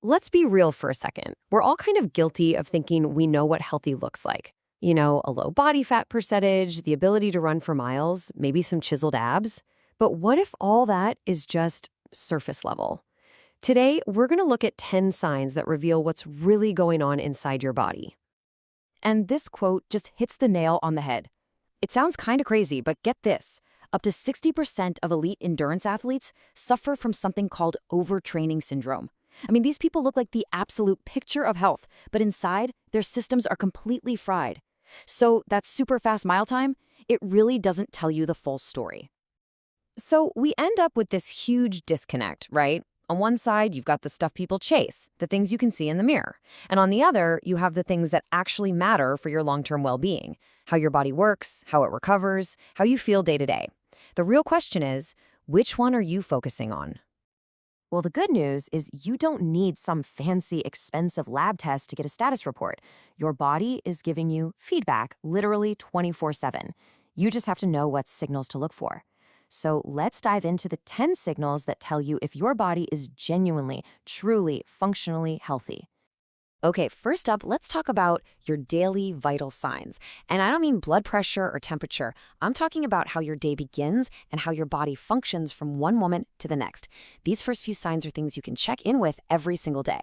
Let's be real for a second. We're all kind of guilty of thinking we know what healthy looks like. A low body fat percentage, the ability to run for miles, maybe some chiseled abs. But what if all that is just surface level? Today, we're going to look at 10 signs that reveal what's really going on inside your body. And this quote just hits the nail on the head. It sounds kind of crazy, but get this. Up to 60% of elite endurance athletes suffer from something called overtraining syndrome. I mean, these people look like the absolute picture of health, but inside, their systems are completely fried. So that super fast mile time, it really doesn't tell you the full story. So we end up with this huge disconnect, right? On one side, you've got the stuff people chase, the things you can see in the mirror. And on the other, you have the things that actually matter for your long-term well-being, how your body works, how it recovers, how you feel day to day. The real question is, which one are you focusing on? Well, the good news is you don't need some fancy, expensive lab test to get a status report. Your body is giving you feedback literally 24/7. You just have to know what signals to look for. So let's dive into the 10 signals that tell you if your body is genuinely, truly, functionally healthy. Okay, first up, let's talk about your daily vital signs. And I don't mean blood pressure or temperature. I'm talking about how your day begins and how your body functions from one moment to the next. These first few signs are things you can check in with every single day.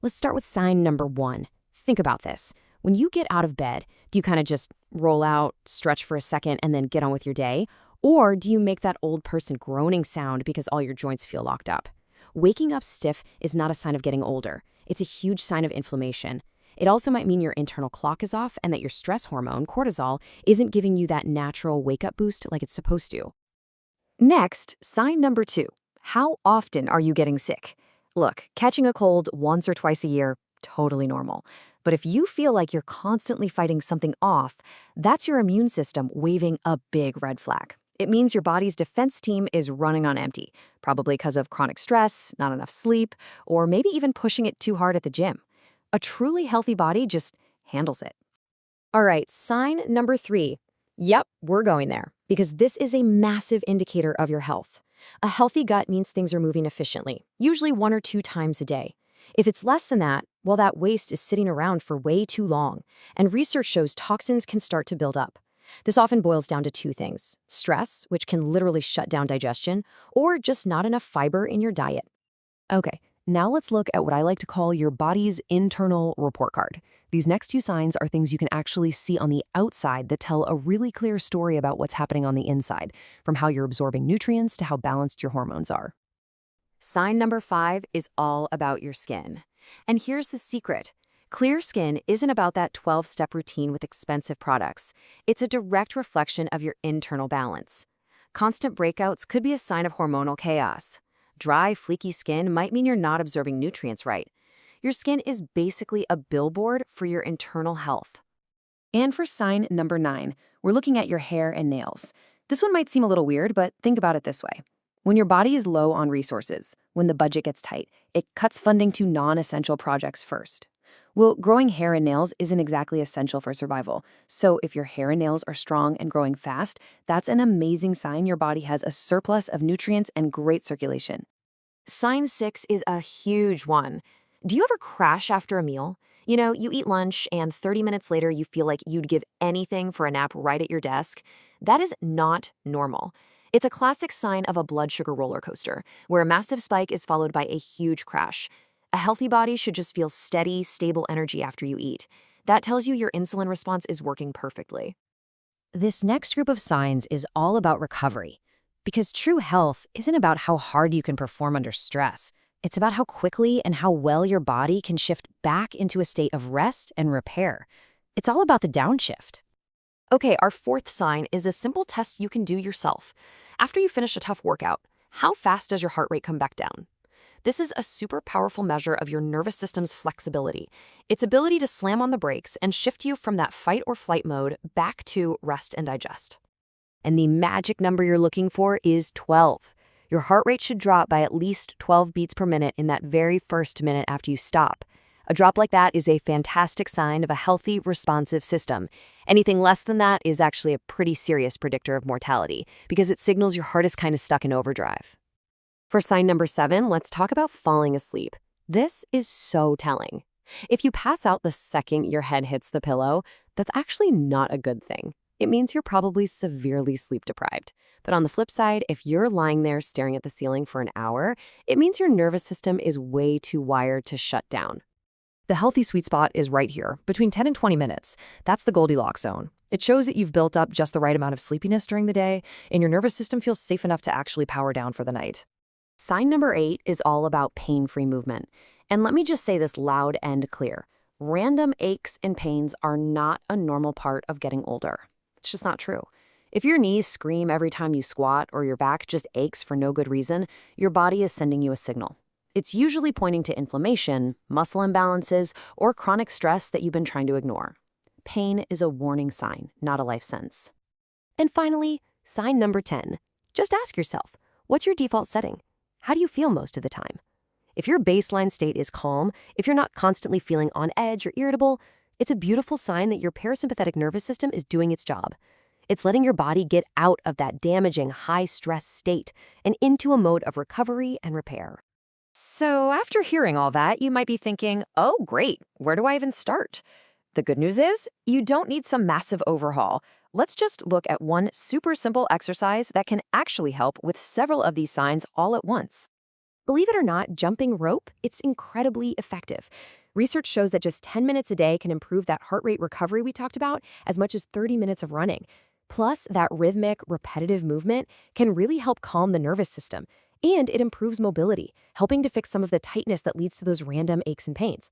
Let's start with sign number 1. Think about this. When you get out of bed, do you kind of just roll out, stretch for a second, and then get on with your day? Or do you make that old person groaning sound because all your joints feel locked up? Waking up stiff is not a sign of getting older. It's a huge sign of inflammation. It also might mean your internal clock is off and that your stress hormone, cortisol, isn't giving you that natural wake-up boost like it's supposed to. Next, sign number 2. How often are you getting sick? Look, catching a cold once or twice a year, totally normal. But if you feel like you're constantly fighting something off, that's your immune system waving a big red flag. It means your body's defense team is running on empty, probably because of chronic stress, not enough sleep, or maybe even pushing it too hard at the gym. A truly healthy body just handles it. All right, sign number 3. Yep, we're going there, because this is a massive indicator of your health. A healthy gut means things are moving efficiently, usually 1 or 2 times a day. If it's less than that, well, that waste is sitting around for way too long, and research shows toxins can start to build up. This often boils down to 2 things: stress, which can literally shut down digestion, or just not enough fiber in your diet. Okay, now let's look at what I like to call your body's internal report card. These next 2 signs are things you can actually see on the outside that tell a really clear story about what's happening on the inside, from how you're absorbing nutrients to how balanced your hormones are. Sign number 5 is all about your skin. And here's the secret. Clear skin isn't about that 12-step routine with expensive products. It's a direct reflection of your internal balance. Constant breakouts could be a sign of hormonal chaos. Dry, fleeky skin might mean you're not absorbing nutrients right. Your skin is basically a billboard for your internal health. And for sign number 9, we're looking at your hair and nails. This one might seem a little weird, but think about it this way. When your body is low on resources, when the budget gets tight, it cuts funding to non-essential projects first. Well, growing hair and nails isn't exactly essential for survival. So if your hair and nails are strong and growing fast, that's an amazing sign your body has a surplus of nutrients and great circulation. Sign 6 is a huge one. Do you ever crash after a meal? You eat lunch and 30 minutes later you feel like you'd give anything for a nap right at your desk. That is not normal. It's a classic sign of a blood sugar roller coaster, where a massive spike is followed by a huge crash. A healthy body should just feel steady, stable energy after you eat. That tells you your insulin response is working perfectly. This next group of signs is all about recovery. Because true health isn't about how hard you can perform under stress. It's about how quickly and how well your body can shift back into a state of rest and repair. It's all about the downshift. Okay, our 4th sign is a simple test you can do yourself. After you finish a tough workout, how fast does your heart rate come back down? This is a super powerful measure of your nervous system's flexibility, its ability to slam on the brakes and shift you from that fight or flight mode back to rest and digest. And the magic number you're looking for is 12. Your heart rate should drop by at least 12 beats per minute in that very first minute after you stop. A drop like that is a fantastic sign of a healthy, responsive system. Anything less than that is actually a pretty serious predictor of mortality because it signals your heart is kind of stuck in overdrive. For sign number 7, let's talk about falling asleep. This is so telling. If you pass out the second your head hits the pillow, that's actually not a good thing. It means you're probably severely sleep deprived. But on the flip side, if you're lying there staring at the ceiling for an hour, it means your nervous system is way too wired to shut down. The healthy sweet spot is right here, between 10 and 20 minutes. That's the Goldilocks zone. It shows that you've built up just the right amount of sleepiness during the day, and your nervous system feels safe enough to actually power down for the night. Sign number 8 is all about pain-free movement. And let me just say this loud and clear. Random aches and pains are not a normal part of getting older. It's just not true. If your knees scream every time you squat or your back just aches for no good reason, your body is sending you a signal. It's usually pointing to inflammation, muscle imbalances, or chronic stress that you've been trying to ignore. Pain is a warning sign, not a life sentence. And finally, sign number 10. Just ask yourself, what's your default setting? How do you feel most of the time? If your baseline state is calm, if you're not constantly feeling on edge or irritable, it's a beautiful sign that your parasympathetic nervous system is doing its job. It's letting your body get out of that damaging, high-stress state and into a mode of recovery and repair. So after hearing all that, you might be thinking, oh, great, where do I even start? The good news is, you don't need some massive overhaul. Let's just look at one super simple exercise that can actually help with several of these signs all at once. Believe it or not, jumping rope, it's incredibly effective. Research shows that just 10 minutes a day can improve that heart rate recovery we talked about as much as 30 minutes of running. Plus, that rhythmic, repetitive movement can really help calm the nervous system. And it improves mobility, helping to fix some of the tightness that leads to those random aches and pains.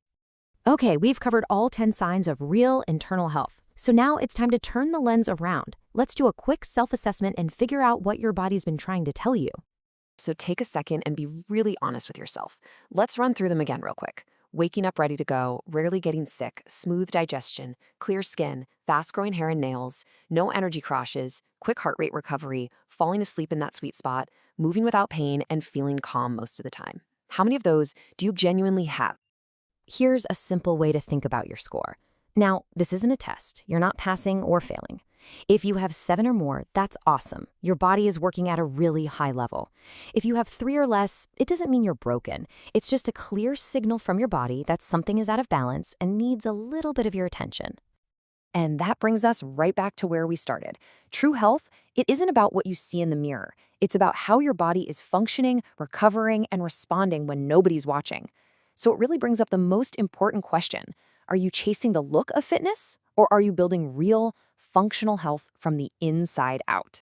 Okay, we've covered all 10 signs of real internal health. So now it's time to turn the lens around. Let's do a quick self-assessment and figure out what your body's been trying to tell you. So take a second and be really honest with yourself. Let's run through them again real quick. Waking up ready to go, rarely getting sick, smooth digestion, clear skin, fast-growing hair and nails, no energy crashes, quick heart rate recovery, falling asleep in that sweet spot, moving without pain, and feeling calm most of the time. How many of those do you genuinely have? Here's a simple way to think about your score. Now, this isn't a test. You're not passing or failing. If you have 7 or more, that's awesome. Your body is working at a really high level. If you have 3 or less, it doesn't mean you're broken. It's just a clear signal from your body that something is out of balance and needs a little bit of your attention. And that brings us right back to where we started. True health, it isn't about what you see in the mirror. It's about how your body is functioning, recovering, and responding when nobody's watching. So it really brings up the most important question. Are you chasing the look of fitness, or are you building real, functional health from the inside out?